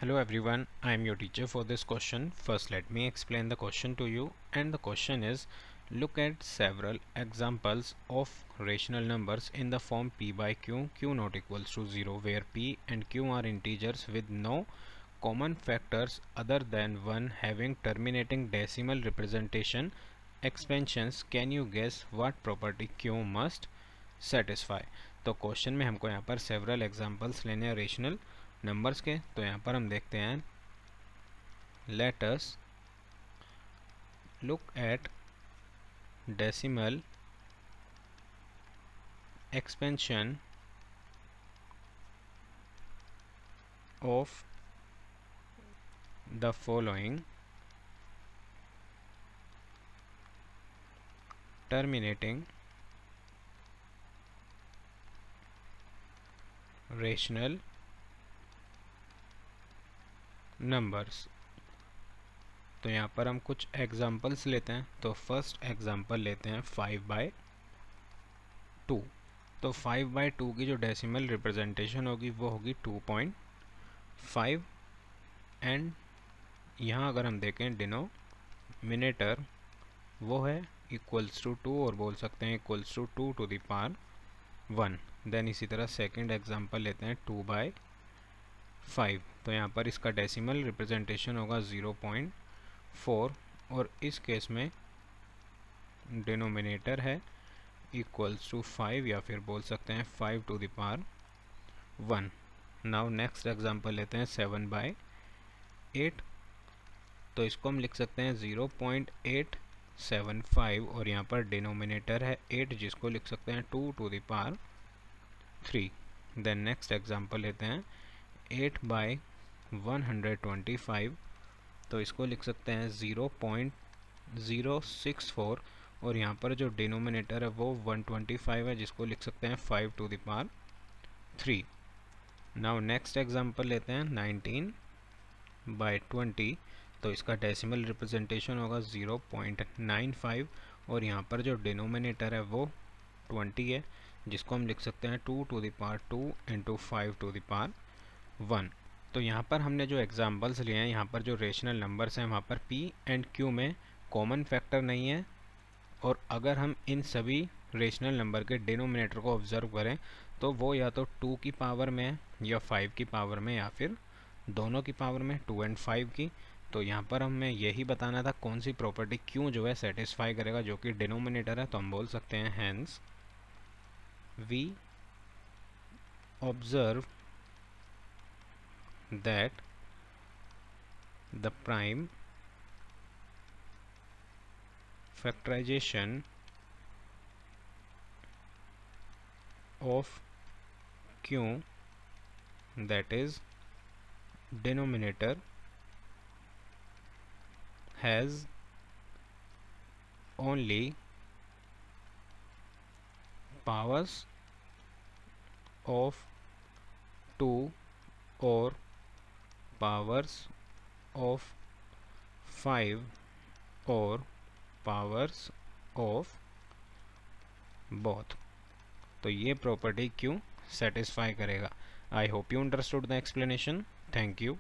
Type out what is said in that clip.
Hello everyone, I am your teacher for this question. First let me explain the question to you, and the question is, look at several examples of rational numbers in the form p by q, q not equals to 0, where p and q are integers with no common factors other than 1 having terminating decimal representation expansions. Can you guess what property q must satisfy? तो question में हमको यहाँ पर several examples लेने हैं rational numbers के। तो यहाँ पर हम देखते हैं, let us look at decimal expansion of the following terminating rational numbers। तो यहाँ पर हम कुछ एग्जांपल्स लेते हैं। तो फर्स्ट एग्जांपल लेते हैं 5/2। तो 5/2 की जो डेसिमल रिप्रेजेंटेशन होगी वो होगी 2.5, एंड यहाँ अगर हम देखें डिनोमिनेटर वो है इक्वल्स टू 2, और बोल सकते हैं equals to 2 to the power 1। Then इसी तरह सेकंड एग्जांपल लेते हैं 2/5। तो यहाँ पर इसका डेसिमल रिप्रेजेंटेशन होगा 0.4, और इस केस में डिनोमिनेटर है इक्वल्स टू 5, या फिर बोल सकते हैं 5 to the power 1। Now next example लेते हैं 7/8। तो इसको हम लिख सकते हैं 0.875, और यहाँ पर डिनोमिनेटर है 8, जिसको लिख सकते हैं 2 to the power 3। Then next example लेते हैं 8/125। तो इसको लिख सकते हैं 0.064, और यहाँ पर जो डिनोमिनेटर है वो 125 है, जिसको लिख सकते हैं 5 to the power 3। Now next example लेते हैं 19/20। तो इसका डेसिमल रिप्रेजेंटेशन होगा 0.95, और यहाँ पर जो डिनोमिनेटर है वो 20 है, जिसको हम लिख सकते हैं 2 to the power 2 into 5 to the power 1। तो यहाँ पर हमने जो एग्जांपल्स लिए हैं, यहाँ पर जो रेशनल नंबर्स हैं वहाँ पर p एंड q में कॉमन फैक्टर नहीं है, और अगर हम इन सभी रेशनल नंबर के डिनोमिनेटर को ऑब्जर्व करें तो वो या तो 2 की पावर में है, या 5 की पावर में, या फिर दोनों की पावर में 2 and 5 की। तो यहाँ पर हमें यही बताना था कौन सी प्रॉपर्टी क्यों जो है सेटिस्फाई करेगा, जो कि डिनोमिनेटर है। तो हम बोल सकते हैं hence we observe that the prime factorization of q, that is denominator, has only powers of 2 or powers of 5 or powers of both। तो ये प्रॉपर्टी क्यों सेटिस्फाई करेगा। I hope you understood the explanation. Thank you.